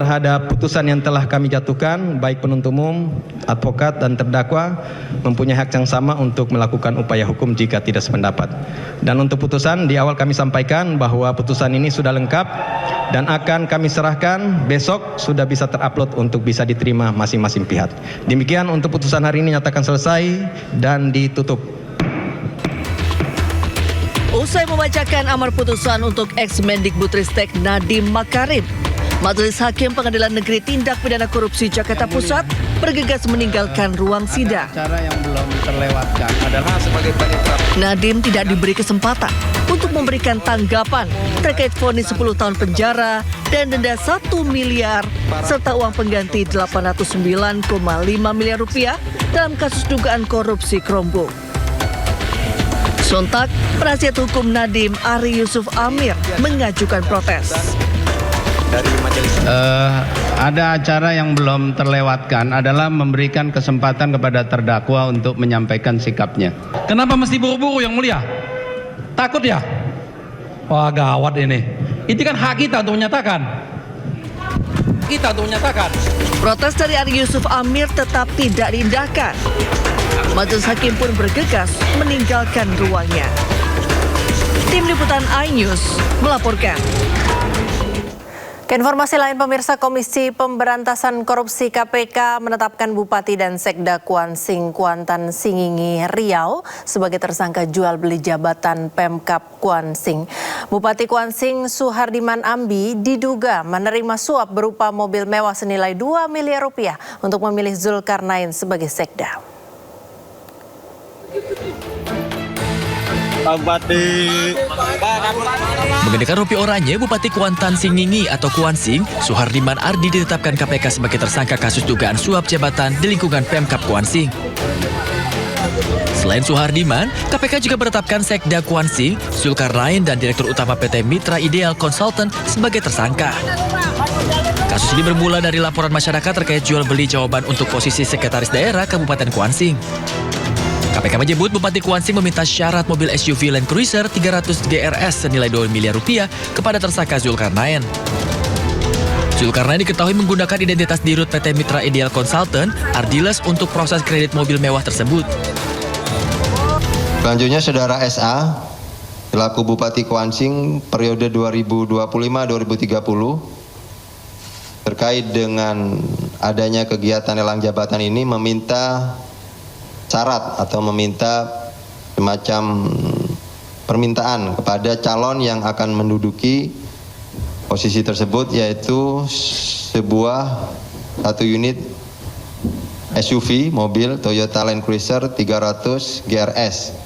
terhadap putusan yang telah kami jatuhkan, baik penuntut umum, advokat, dan terdakwa mempunyai hak yang sama untuk melakukan upaya hukum jika tidak sependapat. Dan untuk putusan, di awal kami sampaikan bahwa putusan ini sudah lengkap dan akan kami serahkan besok, sudah bisa terupload untuk bisa diterima masing-masing pihak. Demikian untuk putusan hari ini nyatakan selesai dan ditutup. Usai membacakan amar putusan untuk ex-Mendikbudristek Nadiem Makarim, Majelis Hakim Pengadilan Negeri Tindak Pidana Korupsi Jakarta Pusat bergegas meninggalkan ruang sidang. Cara yang belum terlewatkan adalah sebagai panitera. Nadiem tidak diberi kesempatan untuk memberikan tanggapan terkait vonis 10 tahun penjara dan denda 1 miliar serta uang pengganti 809,5 miliar rupiah dalam kasus dugaan korupsi Chromebook. Sontak, penasihat hukum Nadiem Ari Yusuf Amir mengajukan protes. Dari majelis. Ada acara yang belum terlewatkan adalah memberikan kesempatan kepada terdakwa untuk menyampaikan sikapnya. Kenapa mesti buru-buru yang mulia? Takut ya? Wah gawat ini. Itu kan hak kita untuk menyatakan. Protes dari Ari Yusuf Amir tetap tidak diindahkan. Majelis Hakim pun bergegas meninggalkan ruangnya. Tim Liputan iNews melaporkan. Informasi lain pemirsa, Komisi Pemberantasan Korupsi KPK menetapkan Bupati dan Sekda Kuansing Kuantan Singingi Riau sebagai tersangka jual beli jabatan Pemkab Kuansing. Bupati Kuansing Suhardiman Ambi diduga menerima suap berupa mobil mewah senilai 2 miliar rupiah untuk memilih Zulkarnain sebagai Sekda. Mengenakan rompi oranye, Bupati Kuantan Singingi atau Kuansing, Suhardiman Ardi ditetapkan KPK sebagai tersangka kasus dugaan suap jabatan di lingkungan Pemkab Kuansing. Selain Suhardiman, KPK juga menetapkan Sekda Kuansing, Zulkarnain dan Direktur Utama PT Mitra Ideal Consultant sebagai tersangka. Kasus ini bermula dari laporan masyarakat terkait jual beli jawaban untuk posisi Sekretaris Daerah Kabupaten Kuansing. KPK menyebut Bupati Kuansing meminta syarat mobil SUV Land Cruiser 300 GRS senilai 2 miliar rupiah kepada tersangka Zulkarnain. Zulkarnain diketahui menggunakan identitas dirut PT Mitra Ideal Consultant, Ardiles, untuk proses kredit mobil mewah tersebut. Selanjutnya Saudara SA, selaku Bupati Kuansing periode 2025-2030, terkait dengan adanya kegiatan lelang jabatan ini meminta syarat atau meminta semacam permintaan kepada calon yang akan menduduki posisi tersebut, yaitu satu unit SUV mobil Toyota Land Cruiser 300 GRS.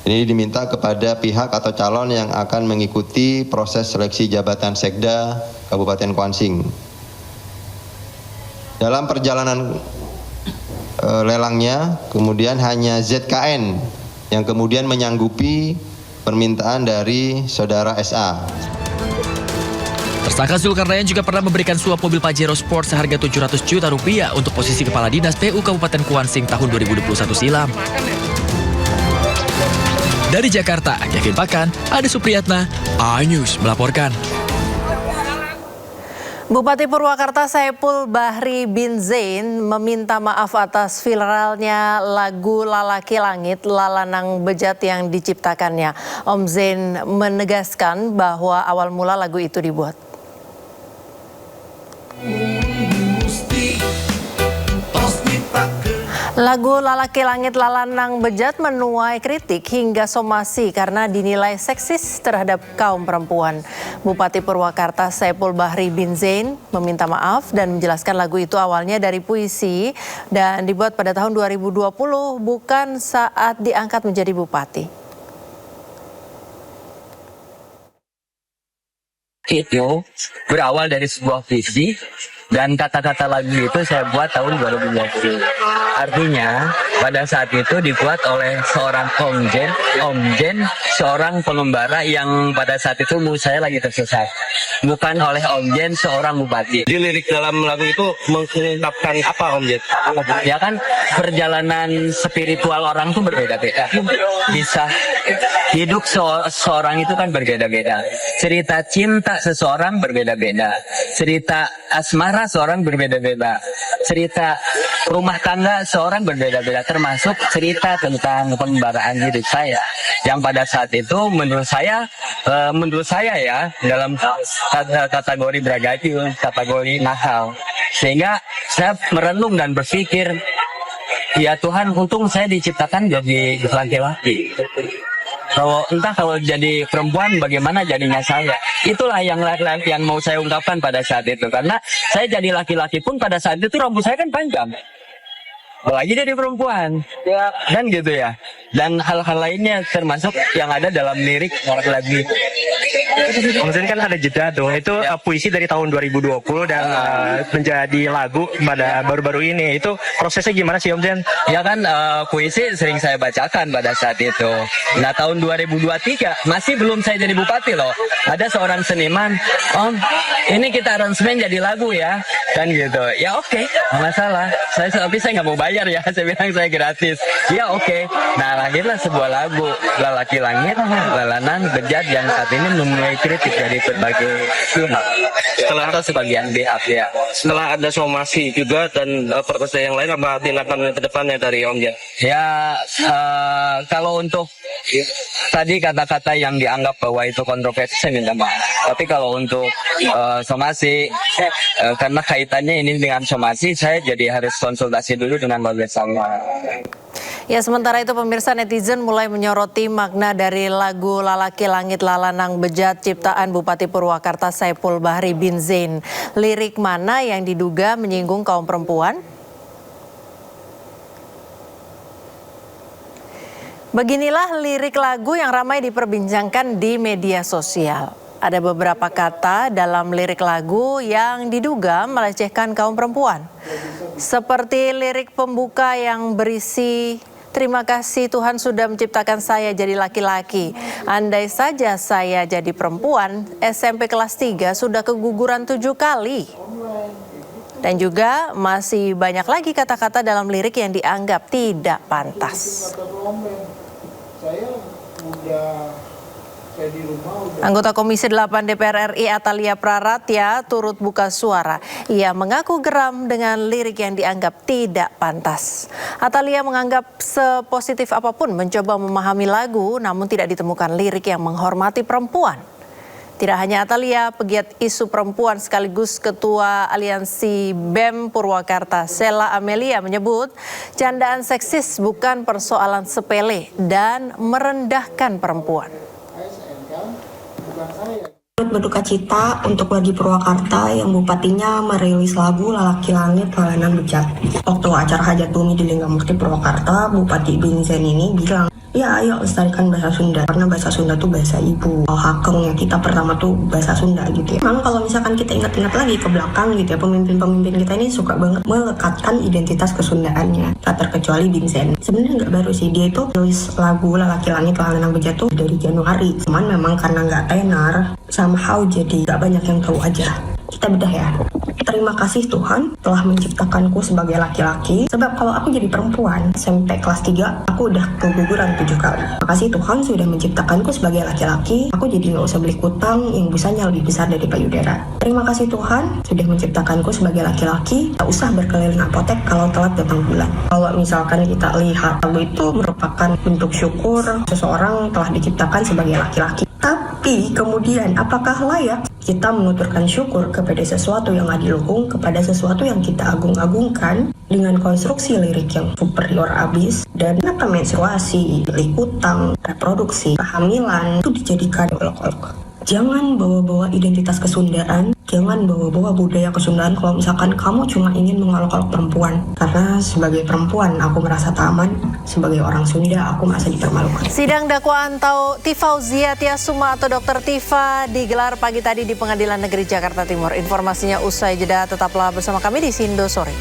Ini diminta kepada pihak atau calon yang akan mengikuti proses seleksi jabatan Sekda Kabupaten Kuansing. Dalam perjalanan lelangnya, kemudian hanya ZKN yang kemudian menyanggupi permintaan dari Saudara SA. Tersangka Zulkarnain juga pernah memberikan suap mobil Pajero Sport seharga 700 juta rupiah untuk posisi Kepala Dinas PU Kabupaten Kuansing tahun 2021 silam. Dari Jakarta, Kevin Pakan, Ade Supriyatna, iNews melaporkan. Bupati Purwakarta Saipul Bahri bin Zain meminta maaf atas viralnya lagu Lalaki Langit Lalanang Bejat yang diciptakannya. Om Zain menegaskan bahwa awal mula lagu itu dibuat. Lagu Lalaki Langit Lalanang Bejat menuai kritik hingga somasi karena dinilai seksis terhadap kaum perempuan. Bupati Purwakarta Saipul Bahri bin Zain meminta maaf dan menjelaskan lagu itu awalnya dari puisi dan dibuat pada tahun 2020, bukan saat diangkat menjadi bupati. Itu berawal dari sebuah visi Dan kata-kata lagu itu saya buat tahun 2020. Artinya pada saat itu dibuat oleh seorang Om Jen, seorang pengembara yang pada saat itu menurut saya lagi tersesat. Bukan oleh Om Jen, seorang bupati. Di lirik dalam lagu itu mengungkapkan apa Om Jen? Ya kan, perjalanan spiritual orang tuh berbeda-beda. Bisa hidup seorang itu kan berbeda-beda. Cerita cinta seseorang berbeda-beda. Cerita asmara seorang berbeda-beda. Cerita rumah tangga seorang berbeda-beda. Termasuk cerita tentang pengembaraan hidup saya. Yang pada saat itu menurut saya ya, dalam kategori beragatif, kategori nakal. Sehingga saya merenung dan berpikir, ya Tuhan, untung saya diciptakan jadi laki-laki. Kalau jadi perempuan bagaimana jadinya saya. Itulah yang mau saya ungkapkan pada saat itu. Karena saya jadi laki-laki pun pada saat itu rambut saya kan panjang. Apalagi jadi perempuan. Ya, dan gitu ya. Dan hal-hal lainnya termasuk yang ada dalam lirik lagu. Maksudnya kan ada jeda dong. Itu puisi dari tahun 2020 dan menjadi lagu pada baru-baru ini. Itu prosesnya gimana sih Om Jen? Ya kan, puisi sering saya bacakan pada saat itu. Nah, tahun 2023 masih belum saya jadi bupati loh. Ada seorang seniman, Om, ini kita aransemen jadi lagu ya. Kan gitu. Ya oke, nggak masalah. Tapi saya nggak mau bayar ya. Saya bilang saya gratis. Ya oke. Nah, lahirlah sebuah lagu, Lalaki Langit, Lalanan, Bejat, yang saat ini menuai kritik dari berbagai pihak. Atau sebagian pihak ya. Setelah ada somasi juga dan proses yang lain, apa tindakan ke depannya dari Om Jen? Ya, kalau untuk tadi kata-kata yang dianggap bahwa itu kontroversi, saya minta maaf. Tapi kalau untuk somasi, karena kaitannya ini dengan somasi, saya jadi harus konsultasi dulu dengan Bapak sama. Ya, sementara itu pemirsa, netizen mulai menyoroti makna dari lagu Lalaki Langit Lalanang Bejat ciptaan Bupati Purwakarta Saipul Bahri bin Zain. Lirik mana yang diduga menyinggung kaum perempuan? Beginilah lirik lagu yang ramai diperbincangkan di media sosial. Ada beberapa kata dalam lirik lagu yang diduga melecehkan kaum perempuan. Seperti lirik pembuka yang berisi, "Terima kasih Tuhan sudah menciptakan saya jadi laki-laki. Andai saja saya jadi perempuan, SMP kelas 3 sudah keguguran 7 kali." Dan juga masih banyak lagi kata-kata dalam lirik yang dianggap tidak pantas. Anggota Komisi 8 DPR RI Atalia Praratya turut buka suara. Ia mengaku geram dengan lirik yang dianggap tidak pantas. Atalia menganggap sepositif apapun mencoba memahami lagu, namun tidak ditemukan lirik yang menghormati perempuan. Tidak hanya Atalia, pegiat isu perempuan sekaligus Ketua Aliansi BEM Purwakarta, Sela Amelia, menyebut candaan seksis bukan persoalan sepele dan merendahkan perempuan. Berduka cita untuk wargi Purwakarta yang bupatinya merilis lagu Lalaki Langit Lalanan Bejat. Waktu acara hajat bumi di Linggamukti Purwakarta, Bupati bin Zain ini bilang, ya ayo lestarikan bahasa Sunda, karena bahasa Sunda tuh bahasa ibu. Hakengnya kita pertama tuh bahasa Sunda gitu ya. Memang kalau misalkan kita ingat-ingat lagi ke belakang gitu ya, pemimpin-pemimpin kita ini suka banget melekatkan identitas kesundaannya. Tak terkecuali bin Zain. Sebenarnya nggak baru sih, dia itu nulis lagu Lalaki Langit Lalanan Bejat tuh dari Januari. Cuman memang karena nggak tenar, somehow jadi nggak banyak yang tahu aja. Kita bedah ya. Terima kasih Tuhan telah menciptakanku sebagai laki-laki. Sebab kalau aku jadi perempuan, SMP kelas 3, aku udah keguguran 7 kali. Makasih Tuhan sudah menciptakanku sebagai laki-laki. Aku jadi gak usah beli kutang yang busanya lebih besar dari payudara. Terima kasih Tuhan sudah menciptakanku sebagai laki-laki. Tak usah berkeliling apotek kalau telat datang bulan. Kalau misalkan kita lihat, lagu itu merupakan bentuk syukur seseorang telah diciptakan sebagai laki-laki. Tapi kemudian apakah layak kita menuturkan syukur kepada sesuatu yang adiluhung, kepada sesuatu yang kita agung-agungkan dengan konstruksi lirik yang superior abis, dan kenapa menstruasi, beli utang, reproduksi, kehamilan itu dijadikan olok-olok. Jangan bawa-bawa identitas kesundaan ke Jangan bawa-bawa budaya kesundaan kalau misalkan kamu cuma ingin mengolok-olok perempuan. Karena sebagai perempuan aku merasa tak aman, sebagai orang Sunda aku merasa dipermalukan. Sidang dakwaan Tifauzia Tiasuma atau Dr. Tifa digelar pagi tadi di Pengadilan Negeri Jakarta Timur. Informasinya usai jeda, tetaplah bersama kami di Sindo Sore.